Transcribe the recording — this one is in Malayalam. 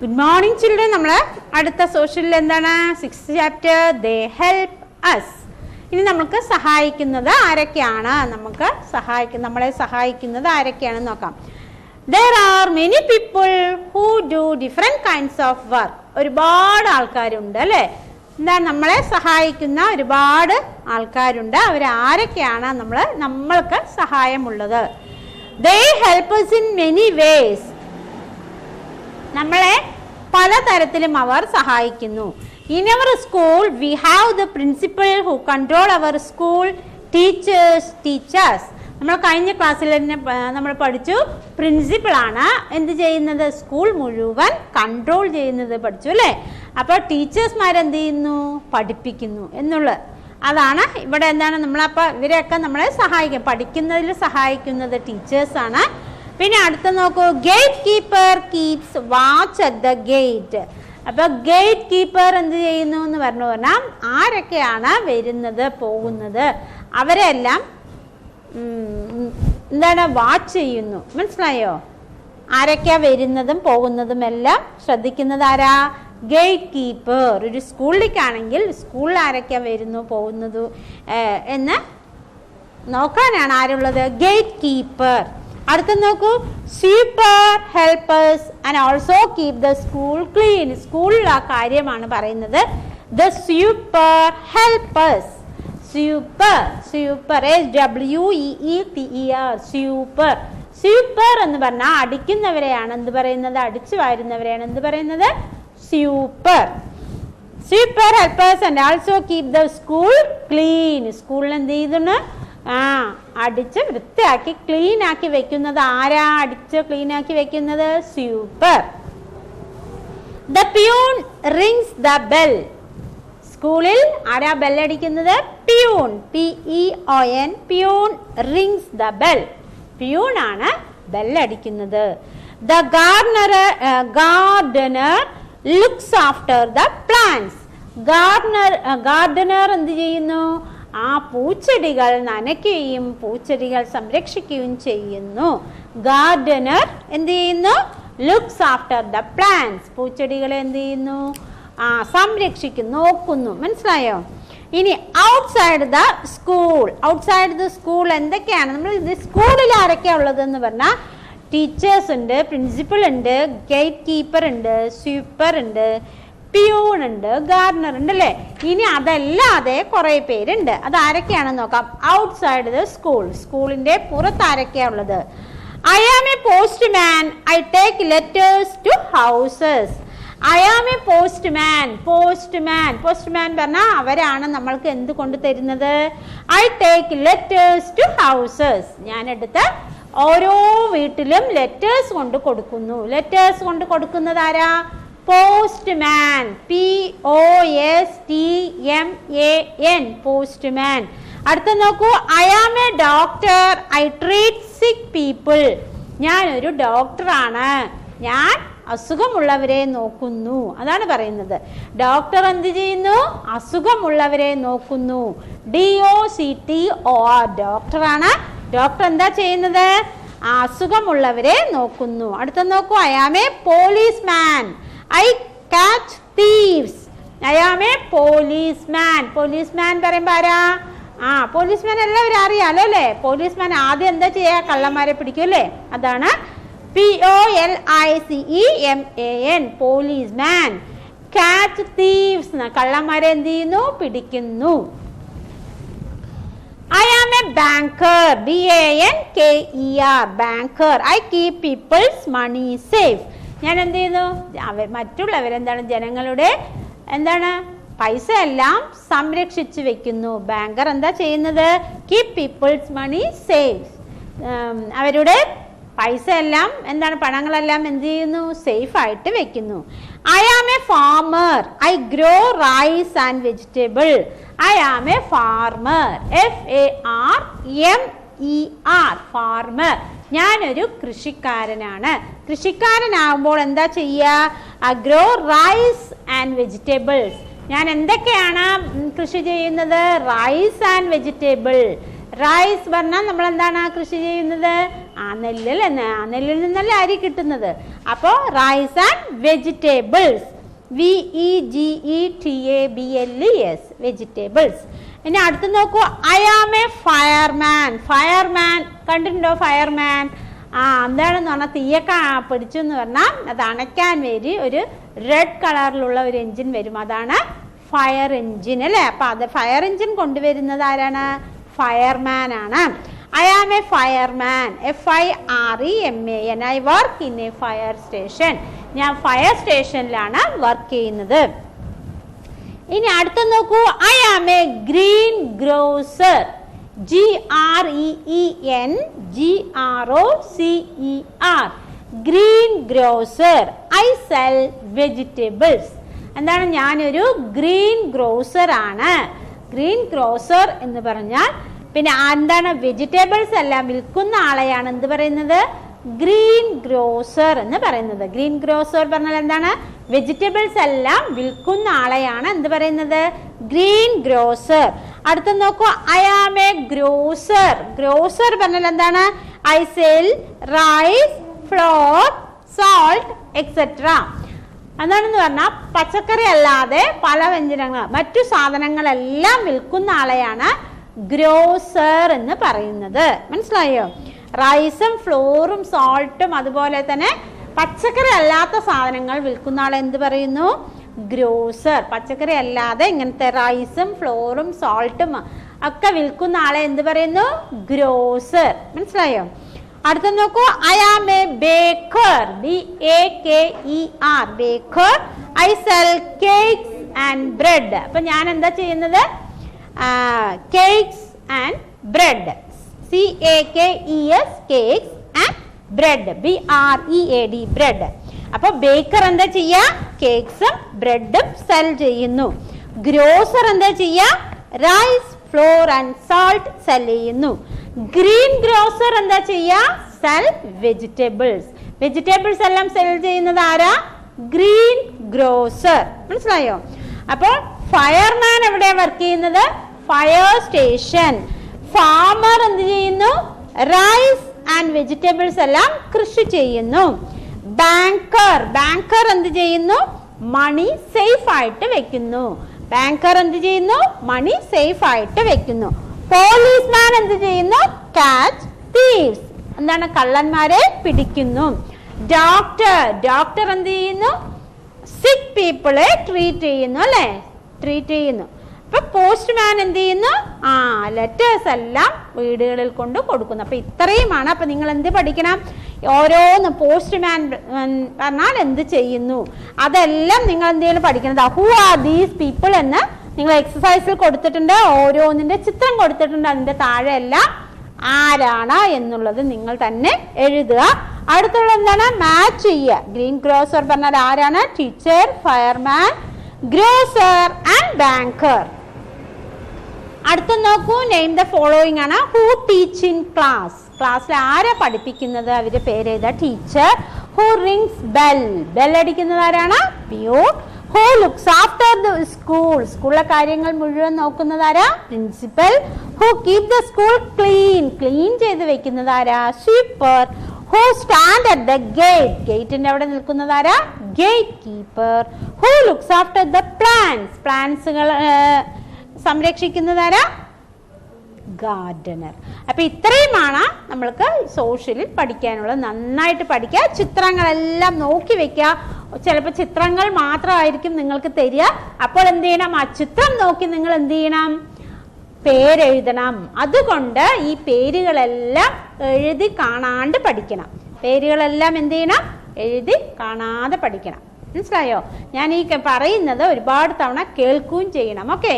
Good morning children. നമ്മൾ അടുത്ത സോഷ്യലിൽ എന്താണ് 6th chapter they help us. ഇനി നമുക്ക് സഹായിക്കുന്നത് ആരൊക്കെയാണ്? നമ്മളെ സഹായിക്കുന്നത് ആരൊക്കെയാണെന്ന് നോക്കാം. There are many people who do different kinds of work. ഒരുപാട് ആൾക്കാരുണ്ട് അല്ലേ? എന്താണ് നമ്മളെ സഹായിക്കുന്ന ഒരുപാട് ആൾക്കാരുണ്ട്. അവരാരൊക്കെയാണ് നമ്മൾക്ക് സഹായമുള്ളത്? They help us in many ways. നമ്മളെ പലതരത്തിലും അവർ സഹായിക്കുന്നു. In our school we have the principal who control our school. Teachers teach us. നമ്മൾ കഴിഞ്ഞ ക്ലാസ്സിൽ തന്നെ നമ്മൾ പഠിച്ചു പ്രിൻസിപ്പളാണ് എന്ത് ചെയ്യുന്നത്? സ്കൂൾ മുഴുവൻ കൺട്രോൾ ചെയ്യുന്നത് പഠിച്ചു അല്ലേ? അപ്പോൾ ടീച്ചേഴ്സ്മാരെന്ത് ചെയ്യുന്നു? പഠിപ്പിക്കുന്നു എന്നുള്ളത്. അതാണ് ഇവിടെ എന്താണ് നമ്മളപ്പോൾ ഇവരെയൊക്കെ നമ്മളെ സഹായിക്കും, പഠിക്കുന്നതിൽ സഹായിക്കുന്നത് ടീച്ചേഴ്സാണ്. പിന്നെ അടുത്ത നോക്കൂ, gate keeper keeps watch at the gate. അപ്പോൾ ഗേറ്റ് കീപ്പർ എന്ത് ചെയ്യുന്നു എന്ന് പറഞ്ഞാൽ ആരൊക്കെയാണ് വരുന്നത് പോകുന്നത് അവരെല്ലാം എന്താണ് വാച്ച് ചെയ്യുന്നു. മനസ്സിലായോ? ആരൊക്കെയാ വരുന്നതും പോകുന്നതും എല്ലാം ശ്രദ്ധിക്കുന്നത് ആരാ? Gate keeper. ഒരു സ്കൂളിലേക്കാണെങ്കിൽ സ്കൂളിൽ ആരൊക്കെയാ വരുന്നു പോകുന്നത് എന്ന് നോക്കാനാണ് ആരുള്ളത്? Gate keeper. അടുത്ത നോക്കൂ, sweeper helpers and also keep the school clean. സ്കൂളിൽ ആ കാര്യമാണ് പറയുന്നത്. The sweeper helpers. Sweeper SWEEPER sweeper. Sweeper എന്ന് പറഞ്ഞാൽ അടിക്കുന്നവരെയാണ് എന്ത് പറയുന്നത്? അടിച്ചു വാരുന്നവരെയാണ് എന്ത് പറയുന്നത്? Sweeper. Sweeper helpers and also keep the school clean. സ്കൂളിൽ എന്ത് ചെയ്യുന്നു? അടിച്ച് വൃത്തിയാക്കി ക്ലീൻ ആക്കി വെക്കുന്നത് ആരാ? അടിച്ച് ക്ലീൻ ആക്കി വെക്കുന്നത് sweeper. The peon rings the bell. സ്കൂളിൽ ആരാ ബെല്ലടിക്കുന്നത്? Peon. PEON. Peon rings the bell. Peon ആണ് ബെല്ലടിക്കുന്നത്. The gardener looks after the plants. Gardener എന്ത് ചെയ്യുന്നു? ആ പൂച്ചെടികൾ നനയ്ക്കുകയും പൂച്ചെടികൾ സംരക്ഷിക്കുകയും ചെയ്യുന്നു. ഗാർഡനർ എന്ത് ചെയ്യുന്നു? Looks after the plants. പൂച്ചെടികളെ എന്ത് ചെയ്യുന്നു? സംരക്ഷിക്കുന്നു, നോക്കുന്നു. മനസ്സിലായോ? ഇനി outside the school. Outside the school എന്തൊക്കെയാണ്? നമ്മൾ ഇത് സ്കൂളിൽ ആരൊക്കെയാ ഉള്ളതെന്ന് പറഞ്ഞാൽ ടീച്ചേഴ്സ് ഉണ്ട്, പ്രിൻസിപ്പൽ ഉണ്ട്, ഗേറ്റ് കീപ്പർ ഉണ്ട്, സ്വീപ്പർ ഉണ്ട്, പ്യൂൺ ഉണ്ട്, ഗാർഡനർ ഉണ്ട് അല്ലേ? ഇനി അതല്ലാതെ കുറെ പേരുണ്ട്. അത് ആരൊക്കെയാണെന്ന് നോക്കാം. Outside the school. സ്കൂളിന്റെ പുറത്ത് ആരൊക്കെയാ ഉള്ളത്? I am a postman. I take letters to houses. I am a postman. Postman പറഞ്ഞാൽ അവരാണ് നമ്മൾക്ക് എന്ത് കൊണ്ടു തരുന്നത്? I take letters to houses. ഞാൻ എടുത്ത് ഓരോ വീട്ടിലും ലെറ്റേഴ്സ് കൊണ്ട് കൊടുക്കുന്നു. ലെറ്റേഴ്സ് കൊണ്ട് കൊടുക്കുന്നത് ആരാ? പോസ്റ്റ്മാൻ. POSTMAN. പോസ്റ്റ്മാൻ. അടുത്ത നോക്കൂ, I am a doctor. I treat sick people. ഞാനൊരു ഡോക്ടറാണ്, ഞാൻ അസുഖമുള്ളവരെ നോക്കുന്നു. അതാണ് പറയുന്നത്. ഡോക്ടർ എന്ത് ചെയ്യുന്നു? അസുഖമുള്ളവരെ നോക്കുന്നു. DOCTOR. ഡോക്ടറാണ്. ഡോക്ടർ എന്താ ചെയ്യുന്നത്? അസുഖമുള്ളവരെ നോക്കുന്നു. അടുത്ത നോക്കൂ, I am a policeman. I catch thieves. I am a policeman. Policeman പറയുമ്പോ ആരാ? പോലീസ്മാൻ എല്ലാവരും അറിയാലോ അല്ലേ? പോലീസ്മാൻ ആദ്യം എന്താ ചെയ്യാ? കള്ളന്മാരെ പിടിക്കും അല്ലേ? അതാണ് POLICEMAN. പോലീസ്മാൻ. കാച്ച് തീവ്സ്. കള്ളന്മാരെ എന്ത് ചെയ്യുന്നു? പിടിക്കുന്നു. I am a banker. BANKER. Banker. I keep people's money safe. ഞാൻ എന്ത് ചെയ്യുന്നു? മറ്റുള്ളവരെന്താണ്? ജനങ്ങളുടെ എന്താണ് പൈസ എല്ലാം സംരക്ഷിച്ചു വെക്കുന്നു. ബാങ്കർ എന്താ ചെയ്യുന്നത്? കീപ് പീപ്പിൾസ് മണി സേഫ്. അവരുടെ പൈസ എല്ലാം എന്താണ്? പണങ്ങളെല്ലാം എന്ത് ചെയ്യുന്നു? സേഫ് ആയിട്ട് വെക്കുന്നു. I am a farmer. I grow rice and vegetable. I am a farmer. FARMER. farmer. ഞാനൊരു കൃഷിക്കാരനാണ്. കൃഷിക്കാരനാകുമ്പോൾ എന്താ ചെയ്യുക? Grow rice and vegetables. ഞാൻ എന്തൊക്കെയാണ് കൃഷി ചെയ്യുന്നത്? Rice and vegetable. റൈസ് പറഞ്ഞാൽ നമ്മൾ എന്താണ് കൃഷി ചെയ്യുന്നത്? നെല്ലിൽ നിന്നല്ലേ അരി കിട്ടുന്നത്. അപ്പോൾ rice and vegetables, VEGETABLES, vegetables. ഇനി അടുത്ത് നോക്കൂ, I am a fireman. Fireman കണ്ടിട്ടുണ്ടോ? ഫയർമാൻ എന്താണെന്ന് പറഞ്ഞാൽ തീയൊക്കെ പിടിച്ചു എന്ന് പറഞ്ഞാൽ അത് അണയ്ക്കാൻ വേണ്ടി ഒരു റെഡ് കളറിലുള്ള ഒരു എൻജിൻ വരും, അതാണ് ഫയർ എൻജിൻ അല്ലേ. അപ്പൊ അത് ഫയർ എൻജിൻ കൊണ്ടുവരുന്നത് ആരാണ്? ഫയർമാൻ ആണ്. I am a fireman, FIREMAN. I work in a fire station. ഞാൻ ഫയർ സ്റ്റേഷനിലാണ് വർക്ക് ചെയ്യുന്നത്. ഇനി അടുത്ത നോക്കൂ, I am a greengrocer, GREENGROCER, greengrocer. I sell vegetables. എന്താണ്? ഞാനൊരു ഗ്രീൻ ഗ്രോസർ ആണ്. ഗ്രീൻ ഗ്രോസർ എന്ന് പറഞ്ഞാൽ പിന്നെ എന്താണ്? വെജിറ്റബിൾസ് എല്ലാം വിൽക്കുന്ന ആളെയാണ് എന്ത് പറയുന്നത്? ഗ്രീൻ ഗ്രോസർ എന്ന് പറയുന്നത്. ഗ്രീൻ ഗ്രോസർ പറഞ്ഞാൽ എന്താണ്? വെജിറ്റബിൾസ് എല്ലാം വിൽക്കുന്ന ആളെയാണ് എന്ത് പറയുന്നത്? Greengrocer. അടുത്ത നോക്കൂ, I am a grocer. Grocer പറഞ്ഞാൽ എന്താണ്? I sell rice, flour, salt etcetera. എന്താണെന്ന് പറഞ്ഞാൽ പച്ചക്കറി അല്ലാതെ പല വ്യഞ്ജനങ്ങൾ മറ്റു സാധനങ്ങളെല്ലാം വിൽക്കുന്ന ആളെയാണ് ഗ്രോസർ എന്ന് പറയുന്നത്. മനസ്സിലായോ? റൈസും ഫ്ലോറും സോൾട്ടും അതുപോലെ തന്നെ പച്ചക്കറി അല്ലാത്ത സാധനങ്ങൾ വിൽക്കുന്ന ആളെ എന്ത് പറയുന്നു? ഗ്രോസർ. പച്ചക്കറി അല്ലാതെ ഇങ്ങനത്തെ റൈസും ഫ്ലോറും സോൾട്ടും ഒക്കെ വിൽക്കുന്ന ആളെ എന്ത് പറയുന്നു? ഗ്രോസർ. മനസ്സിലായോ? അടുത്ത നോക്കൂ, I am a baker, BAKER, baker. I sell cakes and bread. അപ്പൊ ഞാൻ എന്താ ചെയ്യുന്നത്? Cakes and bread, CAKES, cakes and bread, BREAD, bread. അപ്പൊ ബേക്കർ എന്താ ചെയ്യാ? കേക്ക്സും ബ്രെഡും സെൽ ചെയ്യുന്നു. ഗ്രോസർ എന്താ ചെയ്യാ? Rice, flour and salt sell ചെയ്യുന്നു. ഗ്രീൻ ഗ്രോസർ എന്താ ചെയ്യാ? Sell vegetables. വെജിറ്റബിൾസ് എല്ലാം സെൽ ചെയ്യുന്നത് ആരാ? Greengrocer. മനസ്സിലായോ? അപ്പോൾ ഫയർമാൻ എവിടെയാ വർക്ക് ചെയ്യുന്നത്? Fire station. ഫാമർ എന്ത് ചെയ്യുന്നു? റൈസ് ആൻഡ് വെജിറ്റബിൾസ് എല്ലാം കൃഷി ചെയ്യുന്നു. ബാങ്കർ എന്ത് ചെയ്യുന്നു? മണി സേഫ് ആയിട്ട് വെക്കുന്നു. ബാങ്കർ എന്ത് ചെയ്യുന്നു? മണി സേഫ് ആയിട്ട് വെക്കുന്നു. പോലീസ്മാൻ എന്ത് ചെയ്യുന്നു? കാച്ച് തീവ്സ്. എന്താണ്? കള്ളന്മാരെ പിടിക്കുന്നു. ഡോക്ടർ എന്ത് ചെയ്യുന്നു? സിക്ക് പീപ്പിളെ ട്രീറ്റ് ചെയ്യുന്നു അല്ലെ? ട്രീറ്റ് ചെയ്യുന്നു. അപ്പൊ പോസ്റ്റ്മാൻ എന്ത് ചെയ്യുന്നു? ലെറ്റേഴ്സ് എല്ലാം വീടുകളിൽ കൊണ്ട് കൊടുക്കുന്നു. അപ്പൊ ഇത്രയുമാണ്. അപ്പൊ നിങ്ങൾ എന്ത് പഠിക്കണം? ഓരോന്ന് പോസ്റ്റ്മാൻ പറഞ്ഞാൽ എന്ത് ചെയ്യുന്നു അതെല്ലാം നിങ്ങൾ എന്തെങ്കിലും പഠിക്കുന്നത്. ഹു ആർ ദീസ് പീപ്പിൾ എന്ന് നിങ്ങൾ എക്സസൈസിൽ കൊടുത്തിട്ടുണ്ട്. ഓരോന്നിന്റെ ചിത്രം കൊടുത്തിട്ടുണ്ട്. അതിന്റെ താഴെ എല്ലാം ആരാണ് എന്നുള്ളത് നിങ്ങൾ തന്നെ എഴുതുക. അടുത്തുള്ള എന്താണ്? മാച്ച് ചെയ്യുക. ഗ്രീൻ ഗ്രോസർ പറഞ്ഞാൽ ആരാണ്? Teacher, fireman, grosser and banker. അടുത്ത നോക്കൂ, നെയിം ദ ഫോളോയിങ് ആണ്. Who teach in class. ക്ലാസ്സിൽ ആരാ പഠിപ്പിക്കുന്നത്? അവരുടെ പേര് ഏതാ? Teacher. Who rings bell. Bell അടിക്കുന്നത് ആരാണ്? Peon. Who looks after the school. സ്കൂളിലെ കാര്യങ്ങൾ മുഴുവൻ നോക്കുന്നത് ആരാ? Principal. Who keep the school clean. Clean ചെയ്ത് വെക്കുന്നത് ആരാ? Sweeper. Who stand at the gate. ഗേറ്റിന്റെ അവിടെ നിൽക്കുന്നത് ആരാ? Gate keeper. Who looks after the plants. പ്ലാന്റ്സുകൾ സംരക്ഷിക്കുന്നത് ആരാ? ഗാർഡനർ. അപ്പൊ ഇത്രയുമാണ് നമ്മൾക്ക് സോഷ്യലിൽ പഠിക്കാനുള്ളത്. നന്നായിട്ട് പഠിക്കുക. ചിത്രങ്ങളെല്ലാം നോക്കി വെക്കുക. ചിലപ്പോൾ ചിത്രങ്ങൾ മാത്രമായിരിക്കും നിങ്ങൾക്ക് തരിക. അപ്പോൾ എന്ത് ചെയ്യണം? ആ ചിത്രം നോക്കി നിങ്ങൾ എന്ത് ചെയ്യണം? പേരെഴുതണം. അതുകൊണ്ട് ഈ പേരുകളെല്ലാം എഴുതി കാണാണ്ട് പഠിക്കണം. പേരുകളെല്ലാം എന്ത് ചെയ്യണം? എഴുതി കാണാതെ പഠിക്കണം. മനസ്സിലായോ? ഞാൻ ഈ പറയുന്നത് ഒരുപാട് തവണ കേൾക്കുകയും ചെയ്യണം. ഓക്കെ.